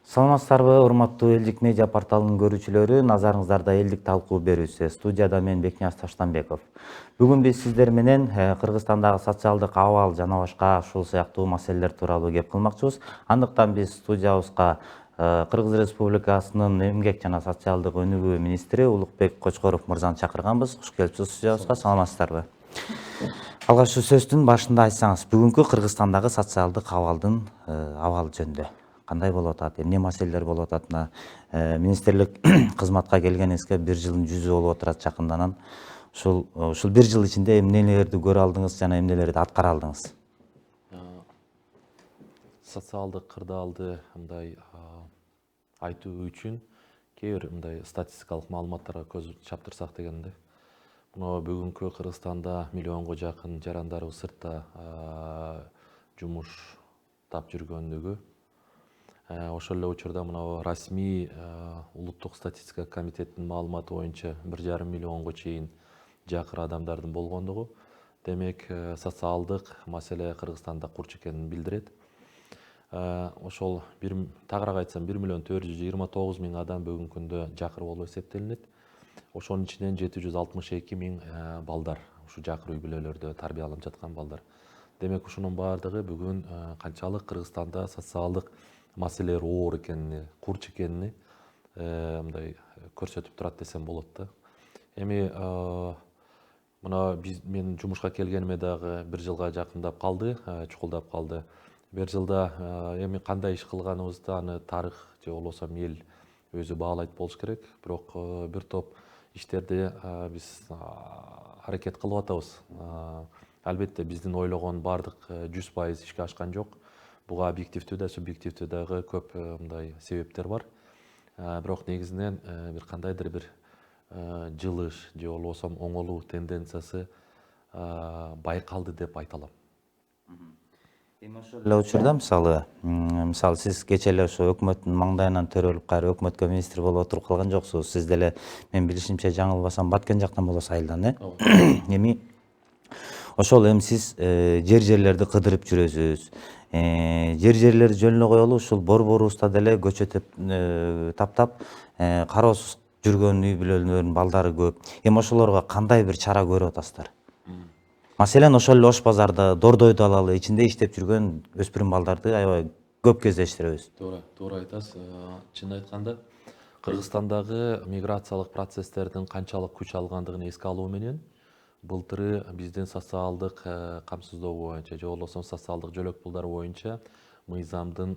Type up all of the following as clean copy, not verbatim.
Саламатсыздарбы, урматтуу Элдик медиа порталынын көрүүчүлөрү, назарыңыздарда элдик талкуу берүүсү. Студияда мен Бекнияз Таштанбеков. Бүгүн биз сиздер менен Кыргызстандагы социалдык абал жана башка ушул сыяктуу маселелер тууралуу кеп кылмакчыбыз. Андыктан биз студиябызга Кыргыз Республикасынын эмгек жана социалдык өнүгүү министри Улукбек Кочкоров мырзаны чакырганбыз. Куш келипсиз студиябызга. Саламатсыздарбы? Алгачкы сөздүн башында айтсаңыз, бүгүнкү Кыргызстандагы социалдык абалдын абалы жөнүндө кандай болуп атат, эмне маселелер болуп атат? Министрлик кызматка келгениңизге 1 жылдын 100 болуп отурат жакынданан. Ушул 1 жыл ичинде эмнелерди көрө алдыңыз жана эмнелерди аткара алдыңыз? Социалдык кырдаалды мындай айтуу үчүн кээ бир мындай статистикалык маалыматтарга көз чаптырсак дегенде, мына бүгүнкү Кыргызстанда миллионго жакын жарандарыбыз сыртта жумуш тап жүргөндүгү, ошол эле учурда мына расмий улуттук статистика комитетинин маалыматы боюнча 1,5 миллионго чейин жакыр адамдардын болгондугу, демек социалдык маселе Кыргызстанда курч экенин билдирет. Ошол тагыраак айтсам 1,429,000 адам бүгүнкү күндө жакыр болуп эсептелинет. Ошонун ичинен 762,000 балдар, ушу жакыр үй бүлөлөрдө тарбияланып жаткан балдар. Демек ушунун баардыгы бүгүн канчалык Кыргызстанда социалдык маселелер оор экенини, курч экенини мындай көрсөтүп турат десем болот да. Эми мына мен жумушка келгениме дагы 1 жылга жакындап калды, чукулдап калды. 1 жылда эми кандай иш кылганыбызды аны тарых же болбосо эл өзү баалайт болуш керек. Бирок бир топ иштерди биз аракет кылып атабыз. Албетте биздин ойлогон баардык 100% ишке ашкан жок. Буга объективдүү да, субъективдүү дагы көп мындай себептер бар. Бирок негизинен бир кандайдыр бир жылыш же болбосо оңолуу тенденциясы байкалды деп айта алам. Эми ошол эле учурда мисалы сиз кечээ эле ошо өкмөттүн маңдайынан төрөлүп кайра өкмөткө министр болуп отуруп калган жоксуз. Сиз деле мен билишимче жаңылбасам Баткен жактан болосуз айылдан, Эми ошол сиз жерлерди кыдырып жүрөсүз. Жерлерди жөн эле коелу, ушул борборубузда деле көчө таптап кароосуз жүргөн үй бүлөлөрдүн балдары көп. Эми ошолорго кандай бир чара көрүп атасыздар? Маселен, ошол эле Ош базарда Дордойду алалы, ичинде иштеп жүргөн өспүрүм балдарды аябай көп кездештиребиз. Туура айтасыз. Чын айтканда, Кыргызстандагы миграциялык процесстердин канчалык күч алгандыгын эске алуу менен былтыры биздин социалдык камсыздоо боюнча же болбосо социалдык жөлөк пулдар боюнча мыйзамдын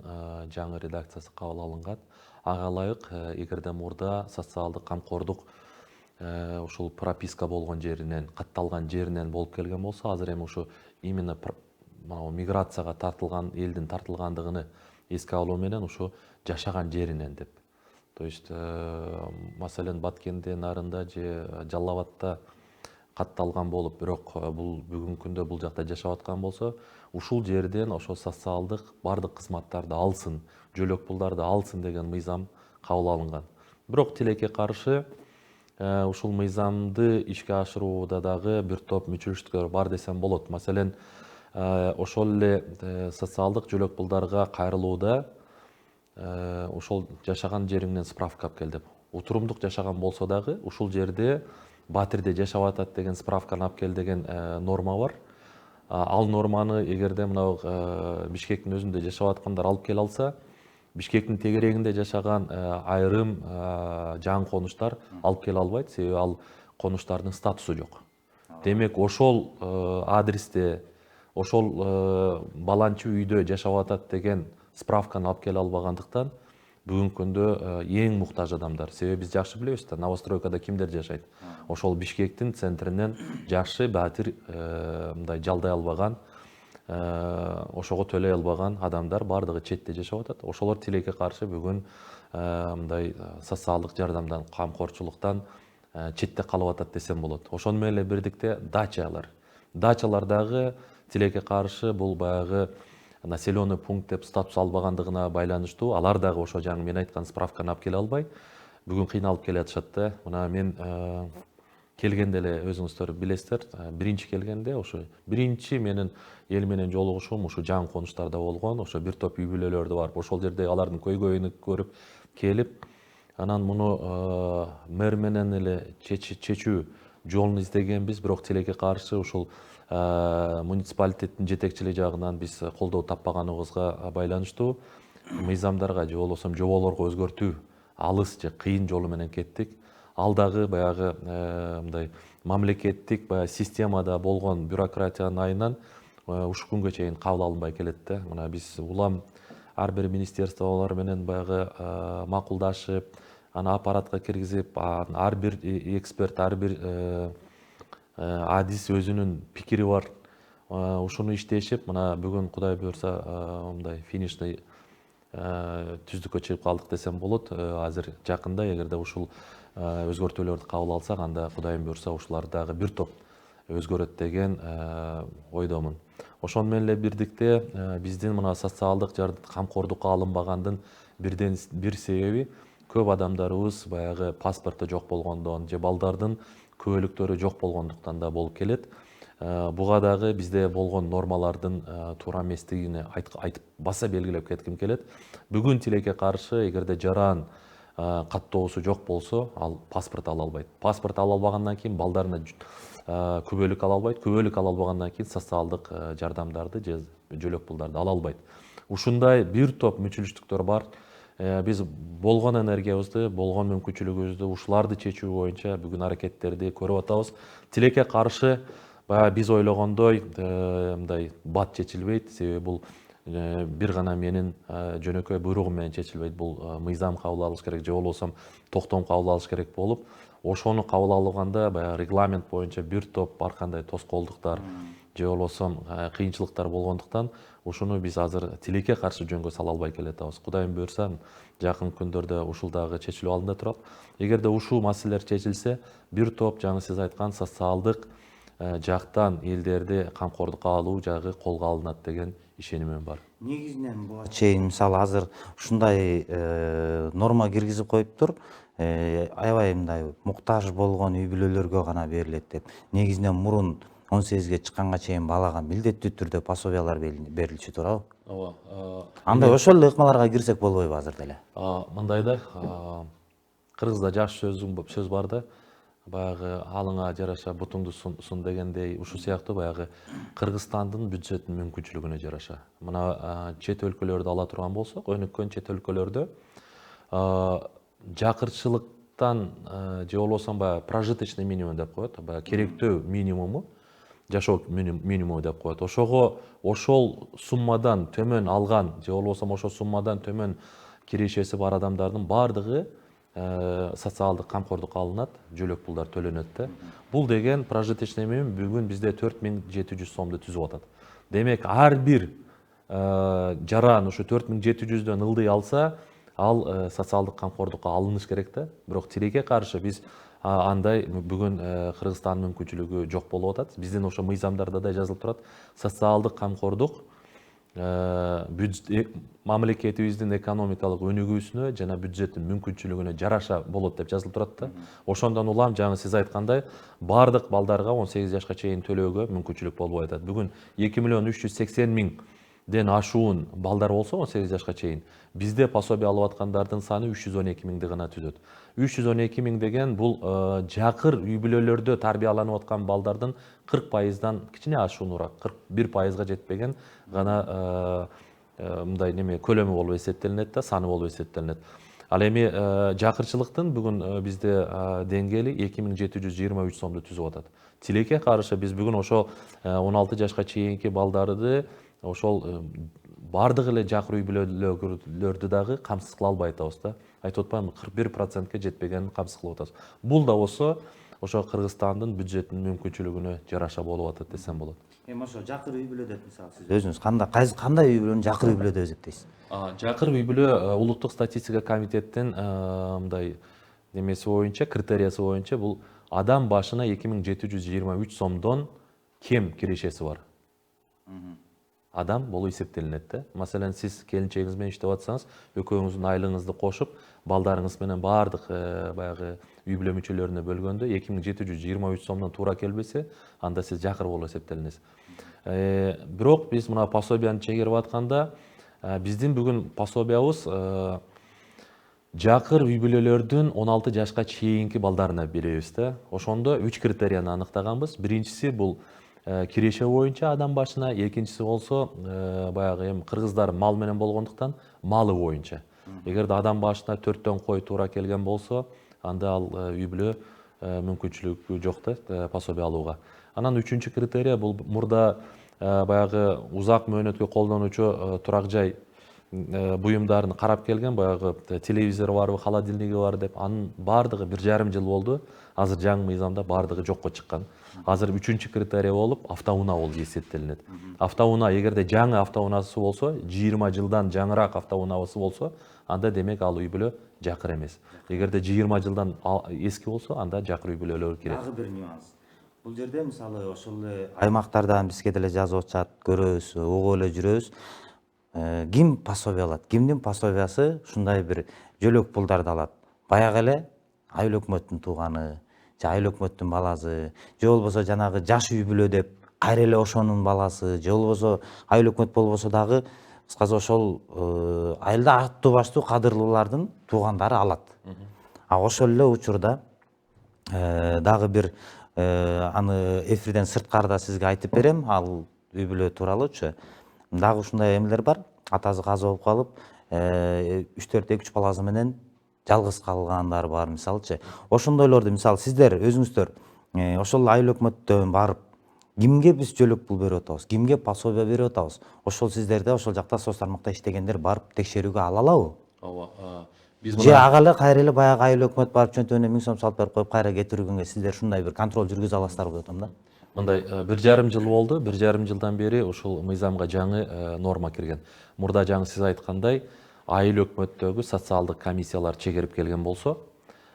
жаңы редакциясы кабыл алынган. Ага ылайык, эгерде мурда социалдык камкордук ушул прописка болгон жеринен, катталган жеринен болуп келген болсо, азыр эми ушу именно миграцияга тартылган элдин тартылгандыгыны эске алуу менен ушу жашаган жеринен деп. То есть маселен Баткенде, Нарында же Жалал Абадта катталган болуп, бирок бул бүгүнкү күндө бул жакта жашап аткан болсо, ушул жерден ошо социалдык бардык кызматтарды алсын, жөлөк пулдарды алсын деген мыйзам кабыл алынган. Бирок тилекке каршы ушул мыйзамды ишке ашырууда дагы бир топ мүчүлүштүктөр бар десем болот. Маселен, ошол эле социалдык жөлөк пулдарга кайрылууда ошол жашаган жериңнен справка алып кел деп. Утурумдук жашаган болсо дагы ушул жерде Батирде жашап атат деген справканы алып кел деген норма бар. Ал норманы эгерде мына Бишкектин өзүндө жашап аткандар алып келе алса, Бишкектин тегерегинде жашаган айрым жаңы конуштар алып келе албайт, себеби ал конуштардын статусу жок. Демек ошол адресте, ошол баланчы үйдө жашап атат деген справканы алып келе албагандыктан бүгүнкү күндө эң муктаж адамдар, себеби биз жакшы билебиз да, новостройкада кимдер жашайт? Ошол Бишкектин центринен жакшы Батир мындай жалдай албаган, ошого төлөй албаган адамдар бардыгы четте жашап атат. Ошолор тилекке каршы бүгүн мындай социалдык жардамдан, камкорчулуктан четте калып атат десем болот. Ошону менен эле бирдикте дачалар дагы тилекке каршы бул баягы населенный пункт деп статус албагандыгына байланыштуу, алар дагы ошо мен айткан справканы алып келе албай, бүгүн кыйналып келе атышат да. Мына мен келгенде эле өзүңүздөр билесиздер, биринчи келгенде ошо биринчи менин эл менен жолугушуум ушу жаңы конуштарда болгон. Ошо бир топ үй бүлөлөрдө барып ошол жерде алардын көйгөйүн көрүп келип, анан муну мэр менен эле чечүү жолун издегенбиз, бирок тилекке каршы ушул муниципалитеттин жетекчилиги жагынан биз колдоо таппаганыбызга байланыштуу мыйзамдарга же болбосо жоболорго өзгөртүү алыс же кыйын жолу менен кеттик. Ал дагы баягы мындай мамлекеттик баягы системада болгон бюрократиянын айынан ушул күнгө чейин кабыл алынбай келет да. Мына биз улам ар бир министерстволор менен баягы макулдашып, аны аппаратка киргизип, ар бир эксперт, ар бир адис өзүнүн пикири бар. Ушуну иштешип, мына бүгүн Кудай буйрса мындай финишный түздүккө чыгып калдык десем болот. Азыр жакында эгерде ушул өзгөртүүлөрдү кабыл алсак, анда Кудайым буйрса ушулар дагы бир топ өзгөрөт деген ойдомун. Ошону менен эле бирдикте биздин мына социалдык камкордукка алынбагандын бир себеби көп адамдарыбыз баягы паспорту жок болгондон же балдардын күбөлүктөрү жок болгондуктан да болуп келет. Буга дагы бизде болгон нормалардын туура эместигин айтып баса белгилеп кетким келет. Бүгүн тилекке каршы эгерде жаран каттоосу жок болсо, ал паспорт ала албайт. Паспорт ала албагандан кийин балдарына күбөлүк ала албайт. Күбөлүк ала албагандан кийин социалдык жардамдарды же жөлөк пулдарды ала албайт. Ушундай бир топ мүчүлүштүктөр бар. Биз болгон энергиябызды, болгон мүмкүнчүлүгүбүздү ушуларды чечүү боюнча бүгүн аракеттерди көрүп атабыз. Тилекке каршы баягы биз ойлогондой мындай бат чечилбейт. Себеби бул бир гана менин жөнөкөй буйругум менен чечилбейт. Бул мыйзам кабыл алыш керек же болбосо токтом кабыл алыш керек болуп, ошону кабыл алганда баягы регламент боюнча бир топ ар кандай тоскоолдуктар же болбосо кыйынчылыктар болгондуктан ушуну биз азыр тилекке каршы жөнгө сала албай келатабыз. Кудайым буйрса, жакын күндөрдө ушул дагы чечилүү алдында турат. Эгерде ушул маселелер чечилсе, бир топ жаңы сиз айткан социалдык жактан элдерди камкордукка алуу жагы колго алынат деген ишенимим бар. Негизинен буга чейин мисалы азыр ушундай норма киргизип коюптур. Аябай мындай муктаж болгон үй бүлөлөргө гана берилет деп. Негизинен мурун 18ге чыкканга чейин балага милдеттүү түрдө пособиялар берилчү туурабы? Ооба. Анда ошол эле ыкмаларга кирсек болбойбу азыр деле? Мындай да, кыргызда жакшы сөз бар да, баягы алыңа жараша бутуңду сун дегендей, ушул сыяктуу баягы Кыргызстандын бюджеттин мүмкүнчүлүгүнө жараша. Мына чет өлкөлөрдү ала турган болсок, өнүккөн чет өлкөлөрдө жакырчылыктан же болбосо баягы прожиточный минимум деп коет, баягы керектөө минимуму, жашоо минимуму деп коет. Ошол суммадан төмөн алган же болбосо ошол суммадан төмөн кирешеси бар адамдардын баардыгы социалдык камкордукка алынат, жөлөк пулдар төлөнөт да. Бул деген прожиточный минимум бүгүн бизде 4700 сомду түзүп атат. Демек, ар бир жаран ушу 4700дөн ылдый алса, ал социалдык камкордукка алыныш керек да. Бирок тилекке каршы биз андай бүгүн Кыргызстандын мүмкүнчүлүгү жок болуп атат. Биздин ошо мыйзамдарда да жазылып турат. Социалдык камкордук мамлекетибиздин экономикалык өнүгүүсүнө жана бюджеттин мүмкүнчүлүгүнө жараша болот деп жазылып турат да. Ошондон улам жаңы сиз айткандай бардык балдарга 18 жашка чейин төлөөгө мүмкүнчүлүк болбой атат. Бүгүн 2.380.000ден ашуун балдар болсо 18 жашка чейин, бизде пособие алып аткандардын саны 312.000ди гана түзөт. 312.000 деген бул жакыр үй бүлөлөрдө тарбияланып аткан балдардын 40%дан кичине ашуунураак, 41%га жетпеген гана мындай неме көлөмү болуп эсептелинет да, саны болуп эсептелинет. Ал эми жакырчылыктын бүгүн бизде деңгээли 2723 сомду түзүп атат. Тилекке каршы биз бүгүн ошол 16 жашка чейинки балдарды ошол бардык эле жакыр үй бүлөлөрдү дагы камсыз кыла албай атабыз да. Айтып атпаймынбы, 41%га жетпегенин камсыз кылып атабыз. Бул да болсо ошо Кыргызстандын бюджеттин мүмкүнчүлүгүнө жараша болуп атат десем болот. Эми ошо жакыр үй бүлө деп мисалы сиз өзүңүз кандай үй бүлөнү жакыр үй бүлө деп эсептейсиз? Жакыр үй бүлө улуттук статистика комитеттин мындай немеси боюнча, критериясы боюнча бул адам башына 2723 сомдон кем кирешеси бар. адам болуп эсептелинет да. Маселен, сиз келинчегиңиз менен иштеп атсаңыз, экөөңүздүн айлыгыңызды кошуп, балдарыңыз менен баардык баягы үй бүлө мүчөлөрүнө бөлгөндө 2723 сомдон туура келбесе, анда сиз жакыр болуп эсептелинесиз. Бирок биз мына пособияны чегерип атканда, биздин бүгүн пособиябыз жакыр үй бүлөлөрдүн 16 жашка чейинки балдарына беребиз да. Ошондо 3 критерияны аныктаганбыз. Биринчиси бул киреше боюнча адам башына, экинчиси болсо баягы эми кыргыздар мал менен болгондуктан малы боюнча. Эгерде адам башына 4 кой туура келген болсо, анда ал үй бүлө мүмкүнчүлүгү жок да пособия алууга. Анан үчүнчү критерия бул мурда баягы узак мөөнөткө колдонуучу турак жай буюмдарын карап келген, баягы телевизор барбы, холодильниги бар деп, анын баардыгы 1,5 жыл болду. Азыр жаңы мыйзамда баардыгы жокко чыккан. Азыр үчүнчү критерия болуп автоунаа болуп эсептелинет. Автоунаа, эгерде жаңы автоунаасы болсо, 20 жылдан жаңыраак автоунаасы болсо, анда демек ал үй бүлө жакыр эмес. Эгерде 20 жылдан эски болсо, анда жакыр үй бүлөлөр кирет. Дагы бир нюанс. Бул жерде мисалы ошол аймактардан бизге деле жазып атышат, көрөбүз, угуп эле жүрөбүз. Ким пособия алат? Кимдин пособиясы ушундай бир жөлөк пулдарды алат? Баягы эле айыл өкмөттүн тууганы, же айыл өкмөттүн баласы, же болбосо жанагы жаш үй бүлө деп кайра эле ошонун баласы, же болбосо айыл өкмөт болбосо дагы кыскасы ошол айылда аттуу баштуу кадырлуулардын туугандары алат. Ошол эле учурда дагы бир аны эфирден сырткарда сизге айтып берем, ал үй бүлө тууралуучу. Дагы ушундай эмелер бар. Атасы каза болуп калып, 3 баласы менен жалгыз калгандар бар, мисалычы. Ошондойлорду мисалы сиздер өзүңүздөр ошол айыл өкмөттөн барып, кимге биз жөлөк пул берип атабыз, кимге пособия берип атабыз? Ошол сиздерде ошол жакта соц тармакта иштегендер барып текшерүүгө ала алабы? Ооба. Биз Же ага эле кайра эле баягы айыл өкмөт барып чөнтөгүнө 1000 сом салып берип коюп, кайра кетирүүгө сиздер ушундай бир контроль жүргүзө аласыздарбы деп атам да? Мындай 1,5 жыл болду. 1,5 жылдан бери ушул мыйзамга жаңы норма кирген. Мурда жаңы сиз айткандай, айыл өкмөттөгү социалдык комиссиялар чегерип келген болсо,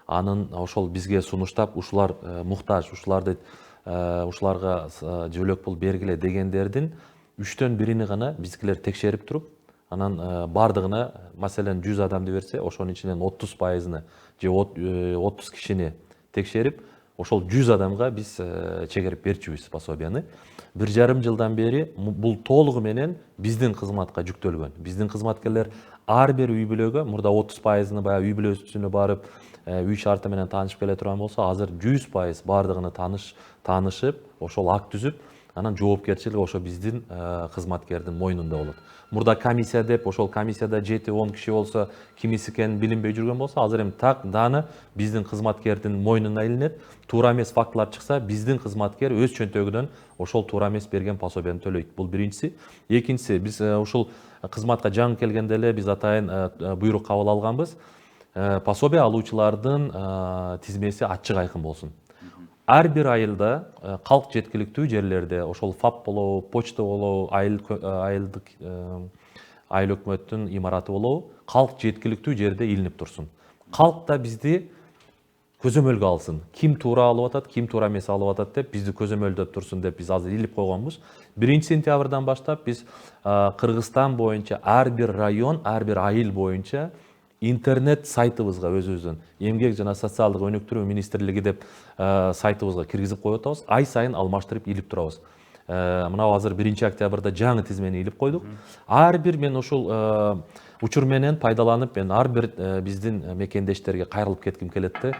анын ошол бизге сунуштап, ушулар муктаж, ушуларга жөлөк пул бергиле дегендердин 3төн 1-ини гана бизгилер текшерип туруп, анан бардыгына, маселен 100 адамды берсе, ошонун ичинен 30%-ны же 30 кишини текшерип, ошол 100 адамга биз чегерип берчүбүз пособияны. 1,5 жылдан бери бул толугу менен биздин кызматка жүктөлгөн. Биздин кызматкерлер ар бир үй бүлөгө, мурда 30%-ны баягы үй бүлөсүнө барып, үй шарты менен таанышып келе турган болсо, азыр 100% бардыгына таанышып, ошол акт түзүп, анан жоопкерчилик ошо биздин кызматкердин мойнунда болот. Мурда комиссия деп, ошол комиссияда 7-10 киши болсо, кимиси экени билинбей жүргөн болсо, азыр эми так даны биздин кызматкердин мойнуна илинет. Туура эмес фактылар чыкса, биздин кызматкер өз чөнтөгүнөн ошол туура эмес берген пособияны төлөйт. Бул биринчиси. Экинчиси, биз ушул кызматка жаңы келгенде эле биз атайын буйрук кабыл алганбыз. Пособия алуучулардын тизмеси ачык айкын болсун. Ар бир айылда, калк жеткиликтүү жерлерде, ошол ФАП болобу, почта болобу, айыл өкмөттүн имараты болобу, калк жеткиликтүү жерде илинип турсун. Калк да бизди көзөмөлгө алсын. Ким туура алып атат, ким туура эмес алып атат деп бизди көзөмөлдөп турсун деп биз азыр илип койгонбуз. 1-сентябрдан баштап биз Кыргызстан боюнча ар бир район, ар бир айыл боюнча интернет сайтыбызга өзүбүздүн эмгек жана социалдык өнүктүрүү министрлиги деп сайтыбызга киргизип коюп атабыз. Ай сайын алмаштырып илип турабыз. Мына азыр 1-октябрда жаңы тизмени илип койдук. Ар бир мен ушул учур менен пайдаланып, мен ар бир биздин мекендештерге кайрылып кетким келет да.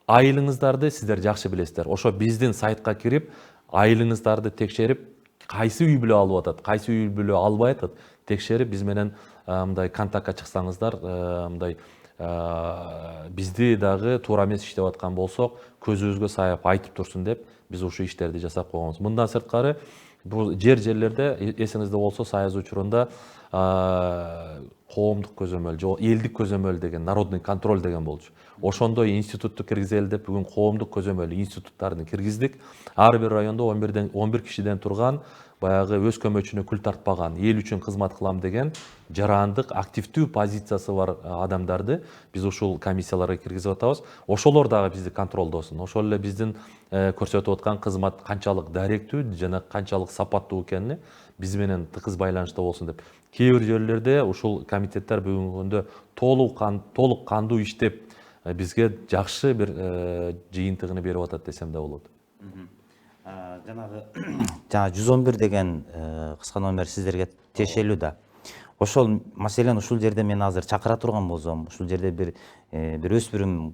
Айылыңыздарды сиздер жакшы билесиздер. Ошо биздин сайтка кирип, айылыңыздарды текшерип, кайсы үй бүлө алып атат, кайсы үй бүлө албай атат, текшерип биз менен мындай контактка чыксаңыздар, мындай бизди дагы туура эмес иштеп аткан болсок, көзүбүзгө саяп айтып турсун деп биз ушул иштерди жасап койгонбуз. Мындан сырткары, бул жерлерде эсиңизде болсо, Саяз учурунда коомдук көзөмөл же элдик көзөмөл деген, народный контроль деген болчу. Ошондой институтту киргизели деп бүгүн коомдук көзөмөл институттарын киргиздик. Ар бир райондо 11 кишиден турган баягы өз көмөчүнө күл тартпаган, эл үчүн кызмат кылам деген жарандык, активдүү позициясы бар адамдарды биз ушул комиссияларга киргизип атабыз. Ошолор дагы бизди контролдосун. Ошол эле биздин көрсөтүп аткан кызмат канчалык даректүү жана канчалык сапаттуу экенине биз менен тыкыз байланышта болсун деп. Кээ бир жерлерде ушул комитеттер бүгүнкү күндө толук кандуу иштеп бизге жакшы бир жыйынтыгын берип атат десем да болот. Жанагы 111 деген кыска номер сиздерге тиешелүү да. Ошол маселен ушул жерде мен азыр чакыра турган болсом, ушул жерде бир өспүрүм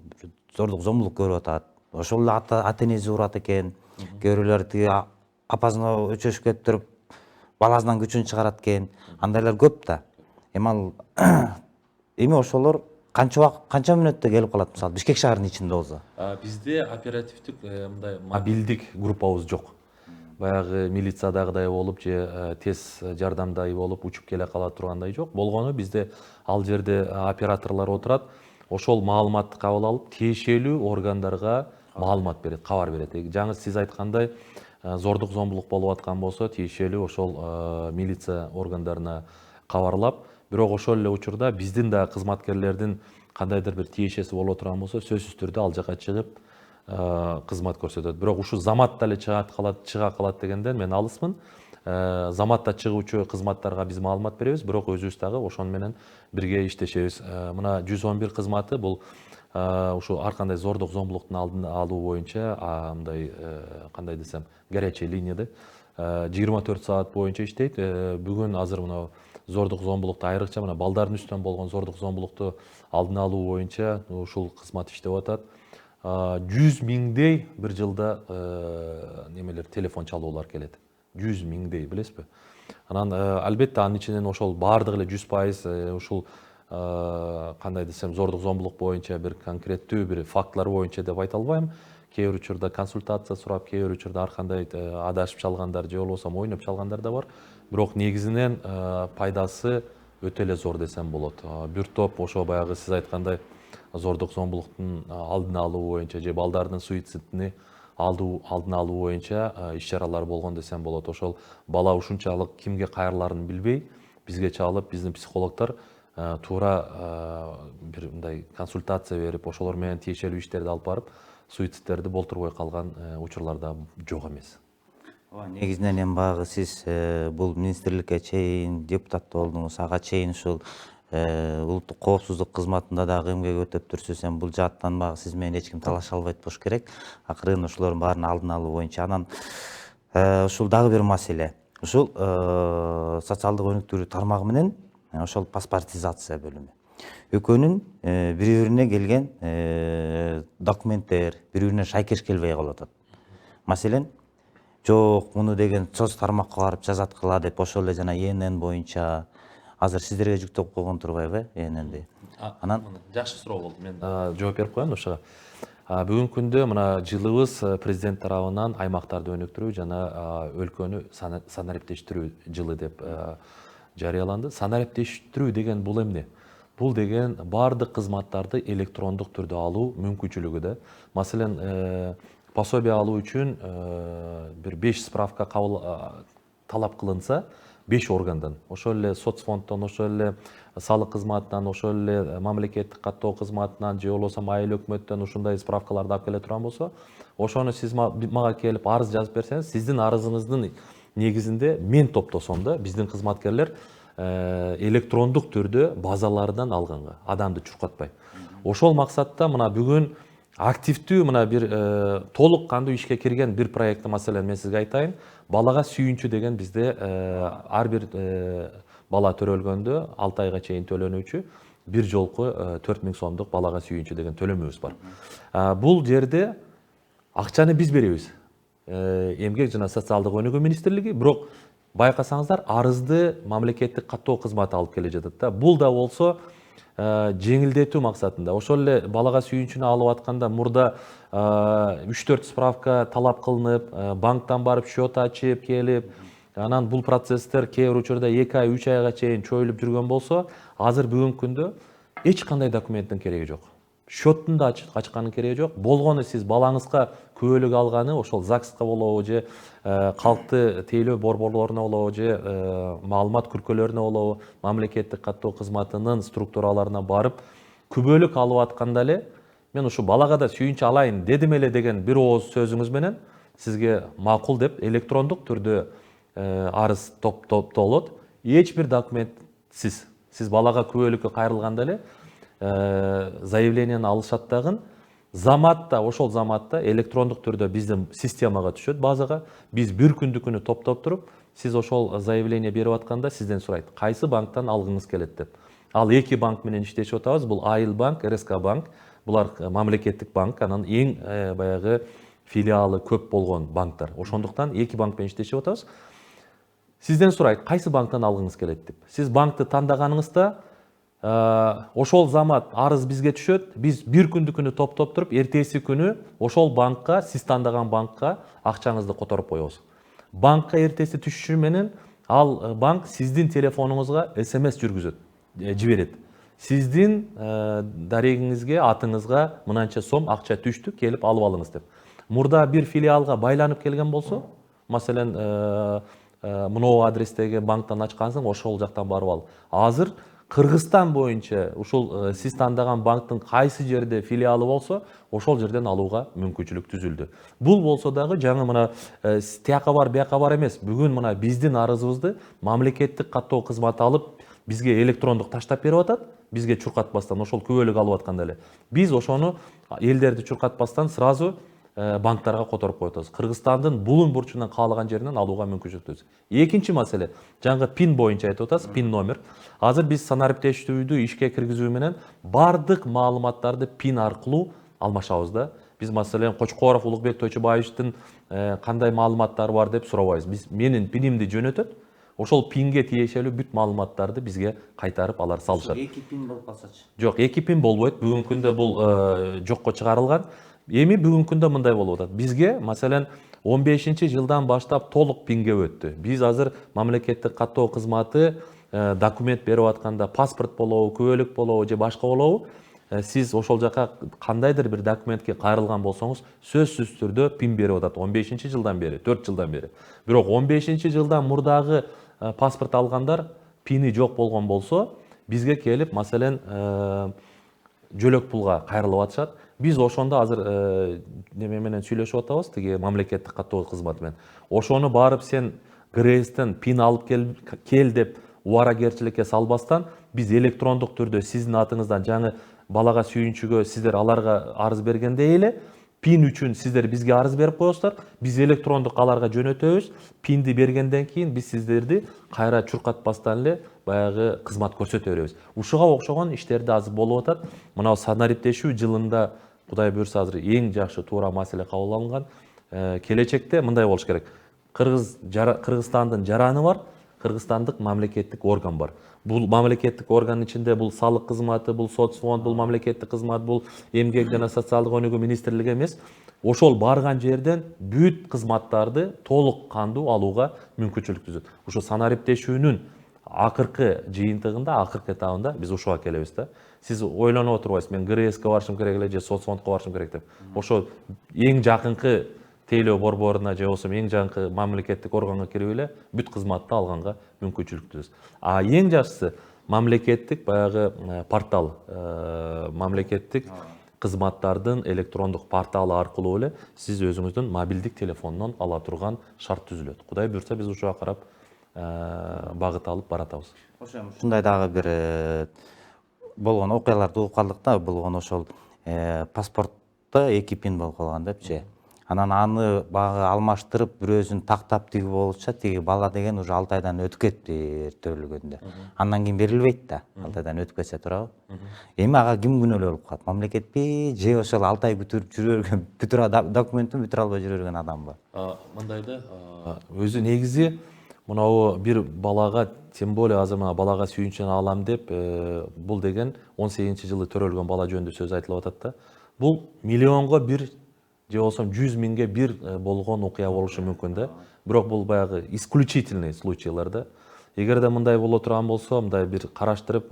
зордук зомбулук көрүп атат. Ошол эле ата энеси урат экен. Кээ бирөөлөр тиги апасына өчөшүп кетип туруп баласынан күчүн чыгарат экен. Андайлар көп да. Эми ошолор канча мүнөттө келип калат, мисалы Бишкек шаарынын ичинде болсо? Бизде оперативдик мындай мобилдик группабыз жок. Баягы милициядагыдай болуп же тез жардамдай болуп учуп келе кала тургандай жок. Болгону бизде ал жерде операторлор отурат. Ошол маалыматты кабыл алып, тиешелүү органдарга маалымат берет, кабар берет. Жаңы сиз айткандай зордук зомбулук болуп аткан болсо, тиешелүү ошол милиция органдарына кабарлап, бирок ошол эле учурда биздин да кызматкерлердин кандайдыр бир тиешеси боло турган болсо, сөзсүз түрдө ал жака чыгып кызмат көрсөтөт. Бирок ушу заматта эле чыга калат дегенден мен алысмын. Заматта чыгуучу кызматтарга биз маалымат беребиз, бирок өзүбүз дагы ошону менен бирге иштешебиз. Мына 111 кызматы бул ушу ар кандай зордук зомбулуктун алдын алуу боюнча мындай кандай десем, горячая линияда 24 саат боюнча иштейт. Бүгүн азыр мына зордук зомбулукту айрыкча мына балдардын үстүнөн болгон зордук зомбулукту алдын алуу боюнча ушул кызмат иштеп атат. 100 миңдей бир жылда немелер телефон чалуулар келет. 100 миңдей, билесизби? Анан албетте анын ичинен ошол баардыгы эле 100% ушул кандай десем зордук зомбулук боюнча бир конкреттүү бир фактылар боюнча деп айта албайм. Кээ бир учурда консультация сурап, кээ бир учурда ар кандай адашып чалгандар же болбосо ойноп чалгандар да бар. Бирок негизинен пайдасы өтө эле зор десем болот. Бир топ ошо баягы сиз айткандай зордук зомбулуктун алдын алуу боюнча же балдардын суицидини алдын алуу боюнча иш-чаралар болгон десем болот. Ошол бала ушунчалык кимге кайрыларын билбей бизге чалып, биздин психологдор туура бир мындай консультация берип, ошолор менен тиешелүү иштерди алып барып, суицидтерди болтурбой калган учурлар да жок эмес. Негизинен эми баягы сиз бул министрликке чейин депутат болдуңуз, ага чейин ушул улуттук коопсуздук кызматында дагы эмгек өтөп турсуз. Эми бул жааттан баягы сиз менен эч ким талаша албайт болуш керек. Акырын ошолордун баарын алдын алуу боюнча. Анан ушул дагы бир маселе. Ушул социалдык өнүктүрүү тармагы менен ошол паспортизация бөлүмү. Экөөнүн бири-бирине келген документтер бири-бирине шайкеш келбей калып атат. Маселен, жок, муну деген соц тармакка барып жазаткыла деп ошол эле жана ИНН боюнча азыр сиздерге жүктөп койгон турбайбы ИННди? Анан жакшы суроо болду. Мен жооп берип коеюн ошого. Бүгүнкү күндө мына жылыбыз президент тарабынан аймактарды өнүктүрүү жана өлкөнү санариптештирүү жылы деп жарыяланды. Санариптештирүү деген бул эмне? Бул деген баардык кызматтарды электрондук түрдө алуу мүмкүнчүлүгү да. Маселен, пособие алуу үчүн бир 5 справка талап кылынса, 5 органдан, ошол эле соцфонддон, ошол эле салык кызматынан, ошол эле мамлекеттик каттоо кызматынан же болбосо айыл өкмөттөн ушундай справкаларды алып келе турган болсо, ошону сиз мага келип арыз жазып берсеңиз, сиздин арызыңыздын негизинде мен топтосом да, биздин кызматкерлер электрондук түрдө базалардан алганга, адамды чуркатпай. Ошол максатта мына бүгүн активдүү мына бир толук кандуу ишке кирген бир проектти маселен мен сизге айтайын. Балага сүйүнчү деген бизде ар бир бала төрөлгөндө 6 айга чейин төлөнүүчү бир жолку 4000 сомдук балага сүйүнчү деген төлөмүбүз бар. Бул жерде акчаны биз беребиз. Эмгек жана социалдык өнүгүү министрлиги, бирок байкасаңыздар арызды мамлекеттик каттоо кызматы алып келе жатат да. Бул да болсо жеңилдетүү максатында. Ошол эле балага сүйүнчүнү алып атканда мурда 3-4 справка талап кылынып, банктан барып счет ачып келип, анан бул процесстер кээ бир учурда 2 ай, 3 айга чейин чоюлуп жүргөн болсо, азыр бүгүнкү күндө эч кандай документтин кереги жок. счеттун да ачканын кереги жок. Болгону сиз балаңызга күбөлүк алганы ошол ЗАГСка болобу же калкты тейлөө борборлоруна болобу же маалымат күркөлөрүнө болобу, мамлекеттик каттоо кызматынын структураларына барып күбөлүк алып атканда эле мен ушу балага да сүйүнчү алайын дедим эле деген бир ооз сөзүңүз менен сизге макул деп электрондук түрдө арыз топтолот. Эч бир документсиз сиз балага күбөлүккө кайрылганда эле заявленияны алышат дагы. Заматта, ошол заматта электрондук түрдө биздин системага түшөт, базага. Биз бир күндүкүнү топтоп туруп, сиз ошол заявление берип атканда сизден сурайт, кайсы банктан алгыңыз келет деп. Ал эки банк менен иштешип атабыз. Бул Айыл банк, РСК банк. Булар мамлекеттик банк, анан эң баягы филиалы көп болгон банктар. Ошондуктан эки банк менен иштешип атабыз. Сизден сурайт, кайсы банктан алгыңыз келет деп. Сиз банкты тандаганыңызда ошол замат арыз бизге түшөт. Биз бир күндүкүнү топтоп туруп, эртеси күнү ошол банкка, сиз тандаган банкка акчаңызды которуп коебуз. Банкка эртеси түшүшү менен ал банк сиздин телефонуңузга СМС жиберет. Сиздин дарегиңизге, атыңызга мынанча сом акча түштү, келип алып алыңыз деп. Мурда бир филиалга байланып келген болсо, маселен, мынау адрестеги банктан ачкансың, ошол жактан барып ал. Азыр Кыргызстан боюнча ушул сиз тандаган банктын кайсы жерде филиалы болсо, ошол жерден алууга мүмкүнчүлүк түзүлдү. Бул болсо дагы жаңы мына тияка бар, бияка бар эмес. Бүгүн мына биздин арызыбызды мамлекеттик каттоо кызматы алып, бизге электрондук таштап берип атат. Бизге чуркатпастан, ошол күбөлүк алып атканда эле. Биз ошону элдерди чуркатпастан сразу банктарга которуп коюп атабыз. Кыргызстандын булун бурчунан каалаган жеринен алууга мүмкүнчүлүк түзөбүз. Экинчи маселе, жаңы пин боюнча айтып атасыз, пин номер. Азыр биз санариптештүүдү ишке киргизүү менен бардык маалыматтарды пин аркылуу алмашабыз да. Биз маселен Кочкоров Улукбек Тойчубаевичтин кандай маалыматтары бар деп сурабайбыз. Биз менин пинимди жөнөтөт. Ошол пинге тиешелүү бүт маалыматтарды бизге кайтарып алар салышат. Эки пин болуп калсачы? Жок, эки пин болбойт. Бүгүнкү күндө бул жокко чыгарылган. Эми бүгүнкү күндө мындай болуп атат. Бизге маселен 15-жылдан баштап толук пинге өттү. Биз азыр мамлекеттик каттоо кызматы документ берип атканда, паспорт болобу, күбөлүк болобу же башка болобу, сиз ошол жака кандайдыр бир документке кайрылган болсоңуз, сөзсүз түрдө пин берип атат. 15-жылдан бери, 4 жылдан бери. Бирок 15-жылдан мурдагы паспорт алгандар пини жок болгон болсо, бизге келип, маселен, жөлөк пулга кайрылып атышат. Биз ошондо азыр неме менен сүйлөшүп атабыз, тиги мамлекеттик каттоо кызматы менен. Ошону барып сен ГРСтен пин алып кел деп убаракерчиликке салбастан, биз электрондук түрдө сиздин атыңыздан жаңы балага сүйүнчүгө сиздер аларга арыз бергендей эле, пин үчүн сиздер бизге арыз берип коесуздар, биз электрондук аларга жөнөтөбүз. Пинди бергенден кийин биз сиздерди кайра чуркатпастан эле баягы кызмат көрсөтө беребиз. Ушуга окшогон иштерди азыр болуп атат. Мына санариптешүү жылында Кудай буйрса азыр эң жакшы туура маселе кабыл алынган. Келечекте мындай болуш керек. Кыргызстандын жараны бар, кыргызстандык мамлекеттик орган бар. Бул мамлекеттик органдын ичинде бул салык кызматы, бул соцфонд, бул мамлекеттик кызмат, бул эмгек жана социалдык өнүгүү министрлиги эмес. Ошол барган жерден бүт кызматтарды толук кандуу алууга мүмкүнчүлүк түзөт. Ошо санариптешүүнүн акыркы жыйынтыгында, акыркы этабында биз ушуга келебиз да. Сиз ойлонуп отурбайсыз, мен ГРСке барышым керек эле же соцфондко барышым керек деп. Ошо эң жакынкы тейлөө борборуна же болбосо эң жакынкы мамлекеттик органга кирип эле бүт кызматты алганга мүмкүнчүлүк түзөбүз. А эң жакшысы мамлекеттик баягы портал, мамлекеттик кызматтардын электрондук порталы аркылуу эле сиз өзүңүздүн мобилдик телефонунан ала турган шарт түзүлөт. Кудай буйрса биз ушуга карап багыт алып баратабыз. Ушундай дагы бир болгон окуяларды угуп калдык да, болгон ошол паспортто эки пин болуп калган депчи. Анан аны багы алмаштырып бирөөсүн тактап тиги болчу, тиги бала деген уже 6 айдан өтүп кетти төрөлгөндө. Андан кийин берилбейт да, 6 айдан өтүп кетсе турабы. Эми ага ким күнөөлүү болуп калат? Мамлекетпи же ошол 6 ай күтүрүп жүрө берген, документин бүтүрө албай жүрө берген адамбы? Мындай да, өзү негизи мынау бир балага, тем более азыр мына балага сүйүнчүн алам деп, бул деген 18-жылы төрөлгөн бала жөнүндө сөз айтылып атат да. Бул миллионго бир же болсо 100 миңге бир болгон окуя болушу мүмкүн да. Бирок бул баягы исключительный случайлар да. Эгерде мындай боло турган болсо, мындай бир караштырып,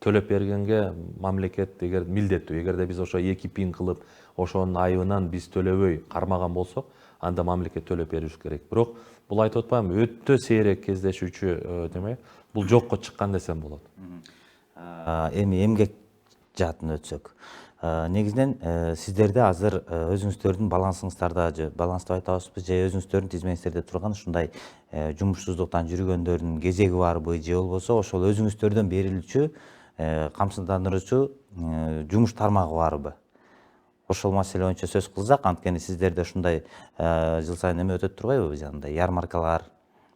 төлөп бергенге мамлекет эгер милдеттүү, эгерде биз ошо 2 пин кылып ошонун айыбынан биз төлөбөй кармаган болсок, анда мамлекет төлөп бериш керек. Бирок бул айтып атпаймынбы, өтө сейрек кездешүүчү неме, бул жокко чыккан десем болот. Эми эмгек жаатына өтсөк, негизинен сиздерде азыр өзүңүздөрдүн балансыңыздарда же баланс деп айтабызбы, же өзүңүздөрдүн тизмеңиздерде турган ушундай жумушсуздуктан жүргөндөрдүн кезеги барбы, же болбосо ошол өзүңүздөрдөн берилүүчү камсыздандыруучу жумуш тармагы барбы? Ошол маселе боюнча сөз кылсак, анткени сиздерде ушундай жыл сайын эме өтөт турбайбы, жанагындай ярмаркалар,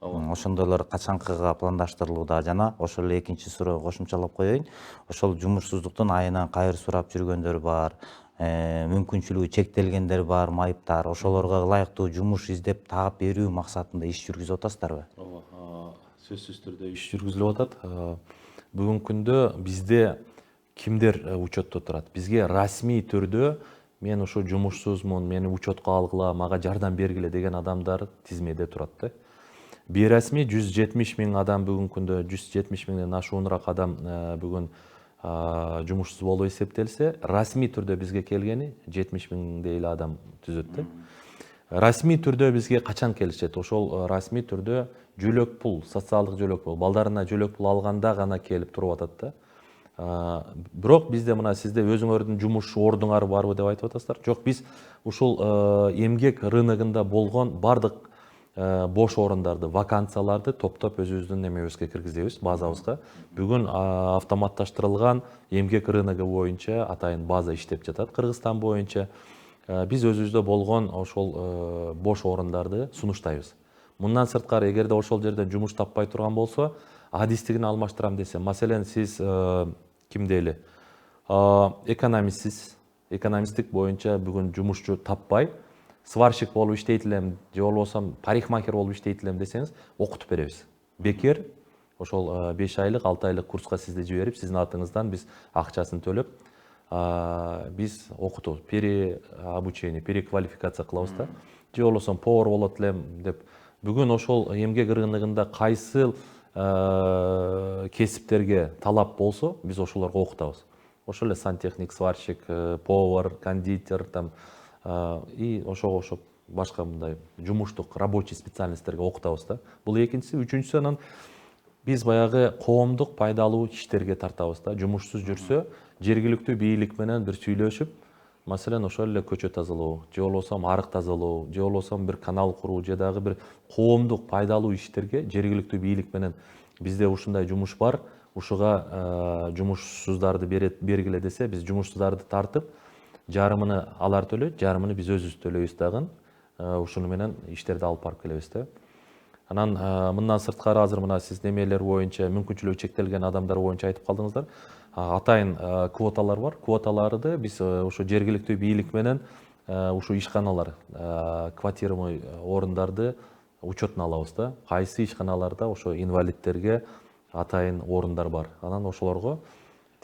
ошондойлор качанкыга пландаштырылууда? Жана ошол эле экинчи суроо кошумчалап коеюн, ошол жумушсуздуктун айынан кайыр сурап жүргөндөр бар, мүмкүнчүлүгү чектелгендер бар, майыптар, ошолорго ылайыктуу жумуш издеп таап берүү максатында иш жүргүзүп атасыздарбы? Ооба, сөзсүз түрдө иш жүргүзүлүп атат. Бүгүнкү күндө бизде кимдер учетто турат? Бизге расмий түрдө мен ушу жумушсузмун, мени учетко алгыла, мага жардам бергиле деген адамдар тизмеде турат да. Бейрасмий 170 миң адам бүгүнкү күндө, 170 миңден ашуунураак адам бүгүн жумушсуз болуп эсептелсе, расмий түрдө бизге келгени 70 миңдей эле адам түзөт да. Расмий түрдө бизге качан келишет? Ошол расмий түрдө жөлөк пул, социалдык жөлөк пул, балдарына жөлөк пул алганда гана келип туруп атат да. Бирок бизде мына сизде өзүңөрдүн жумуш ордуңар барбы деп айтып атасыздар. Жок, биз ушул эмгек рыногунда болгон бардык бош орундарды, вакансияларды топтоп өзүбүздүн немебизге киргизебиз, базабызга. Бүгүн автоматташтырылган эмгек рыногу боюнча атайын база иштеп жатат Кыргызстан боюнча. Биз өзүбүздө болгон ошол бош орундарды сунуштайбыз. Мындан сырткары, эгерде ошол жерден жумуш таппай турган болсо, адистигин алмаштырам десе, маселен, сиз ким дейли, экономистсиз, экономисттик боюнча бүгүн жумушчу таппай, сварщик болуп иштейт элем, же болбосо парикмахер болуп иштейт элем десеңиз, окутуп беребиз. Бекер ошол 5 айлык, 6 айлык курска сизди жиберип, сиздин атыңыздан биз акчасын төлөп, биз окутуу, переобучение, переквалификация кылабыз да. Же болбосо повар болот элем деп. Бүгүн ошол эмгек рыногунда кайсы кесиптерге талап болсо, биз ошолорго окутабыз. Ошол эле сантехник, сварщик, повар, кондитер, там и ошого окшоп башка мындай жумуштук, рабочий специальностьтерге окутабыз да. Бул экинчиси. Үчүнчүсү, анан биз баягы коомдук пайдалуу иштерге тартабыз да. Жумушсуз жүрсө, жергиликтүү бийлик менен бир сүйлөшүп, маселен, ошол эле көчө тазалоо, же болбосо арык тазалоо, же болбосо бир канал куруу, же дагы бир коомдук пайдалуу иштерге жергиликтүү бийлик менен бизде ушундай жумуш бар, ушуга жумушсуздарды бергиле десе, биз жумушсуздарды тартып, жарымыны алар төлөйт, жарымыны биз өзүбүз төлөйбүз дагы. Ушуну менен иштерди алып барып келебиз да. Анан мындан сырткары азыр мына сиз немелер боюнча, мүмкүнчүлүгү чектелген адамдар боюнча айтып калдыңыздар. Атайын квоталар бар. Квоталарды биз ушу жергиликтүү бийлик менен ушу ишканалар, квотируемый орундарды учетуна алабыз да. Кайсы ишканаларда ошо инвалидтерге атайын орундар бар. Анан ошолорго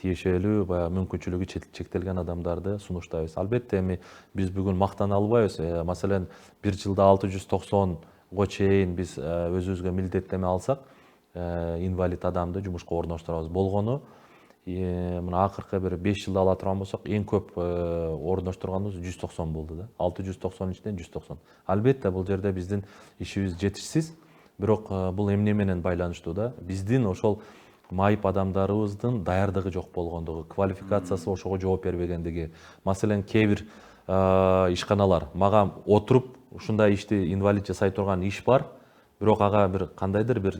тиешелүү баягы мүмкүнчүлүгү чектелген адамдарды сунуштайбыз. Албетте, эми биз бүгүн мактана албайбыз. Маселен, бир жылда 690го чейин биз өзүбүзгө милдеттеме алсак, инвалид адамды жумушка орноштурабыз. Болгону мына акыркы бир 5 жылда ала турган болсок, эң көп орноштурганыбыз 190 болду да. 690 ичинен 190. Албетте, бул жерде биздин ишибиз жетишсиз, бирок бул эмне менен байланыштуу да? Биздин ошол майып адамдарыбыздын даярдыгы жок болгондугу, квалификациясы ошого жооп бербегендиги. Маселен, кээ бир ишканалар мага отуруп ушундай ишти инвалид жасай турган иш бар, бирок ага бир кандайдыр бир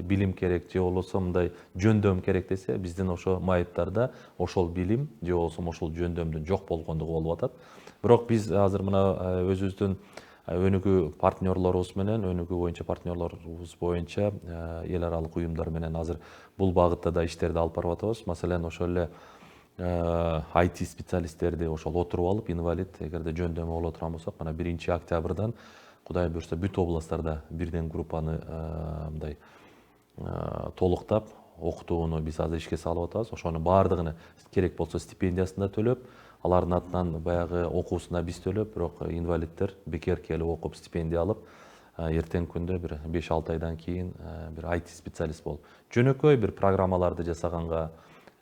билим керек, же болбосо мындай жөндөм керек десе, биздин ошо майыптарда ошол билим же болбосо ошол жөндөмдүн жок болгондугу болуп атат. Бирок биз азыр мына өзүбүздүн өнүгүү партнерлорубуз менен, өнүгүү боюнча партнерлорубуз боюнча эл аралык уюмдар менен азыр бул багытта да иштерди алып барып атабыз. Маселен, ошол эле IT специалисттерди ошол отуруп алып, инвалид эгерде жөндөмү боло турган болсок, мына 1 октябрдан Кудай буюрса бүт областтарда бирден группаны мындай толуктап, окутууну биз азыр ишке салып атабыз. Ошонун баардыгына керек болсо стипендиясын да төлөп, алардын атынан баягы окуусуна биз төлөп, бирок инвалиддер бекер келип окуп стипендия алып, эртеңки күндө бир 5-6 айдан кийин бир IT специалист болуп, жөнөкөй бир программаларды жасаганга,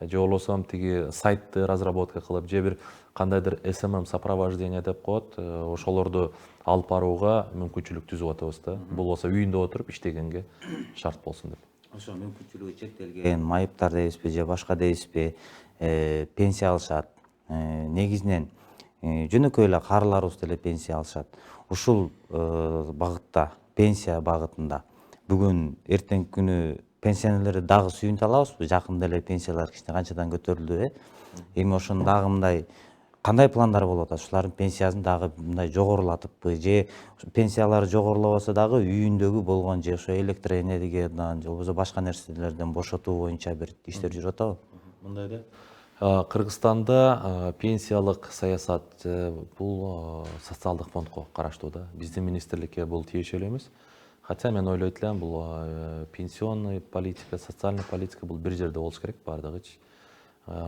же болбосо тиги сайтты разработка кылып, же бир кандайдыр SMM сопровождение деп коет, ошолорду алып барууга мүмкүнчүлүк түзүп атабыз да. Бул болсо үйүндө отуруп иштегенге шарт болсун деп. Ошо мүмкүнчүлүгү чектелген майыптар дейбизби же башка дейбизби, пенсия алышат. Негизинен жөнөкөй эле карыларыбыз деле пенсия алышат. Ушул багытта, пенсия багытында бүгүн эртеңки күнү пенсионерлерди дагы сүйүнтө алабызбы? Жакында эле пенсиялар кичине канчадан көтөрүлдү, Эми ошону дагы мындай кандай пландар болуп атат? Ушулардын пенсиясын дагы мындай жогорулатыппы же пенсиялары жогорулабаса дагы үйүндөгү болгон же ошо электр энергиядан же болбосо башка нерселерден бошотуу боюнча бир иштер жүрүп атабы? Мындай да. Кыргызстанда пенсиялык саясат бул социалдык фондко караштуу да. Биздин министрликке бул тиешелүү эмес. Хотя мен ойлойт элем бул пенсионный политика, социальный политика бул бир жерде болуш керек баардыгычы.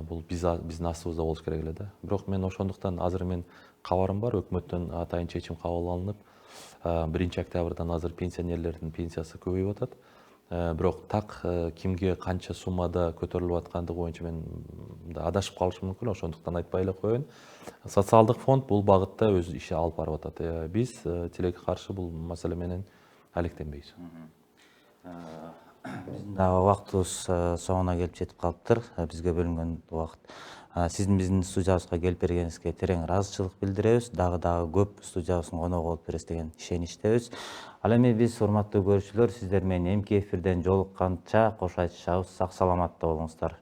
Бул биздин астыбызда болуш керек эле да. Бирок мен ошондуктан азыр мен кабарым бар, өкмөттөн атайын чечим кабыл алынып, 1-октябрдан азыр пенсионерлердин пенсиясы көбөйүп атат. Бирок так кимге канча суммада көтөрүлүп аткандыгы боюнча мен адашып калышым мүмкүн, ошондуктан айтпай эле коеюн. Социалдык фонд бул багытта өз иши алып барып атат. Биз тилекке каршы бул маселе менен алектенбейбиз. Биздин дагы убактыбыз соңуна келип жетип калыптыр. Бизге бөлүнгөн убакыт. Сиздин биздин студиябызга келип бергениңизге терең ыраазычылык билдиребиз. Дагы көп студиябыздын коногу болуп бересиз деген ишеничтебиз. Ал эми биз, урматтуу көрүүчүлөр, сиздер менен эмки эфирден жолукканча кош айтышабыз. Сак саламатта болуңуздар.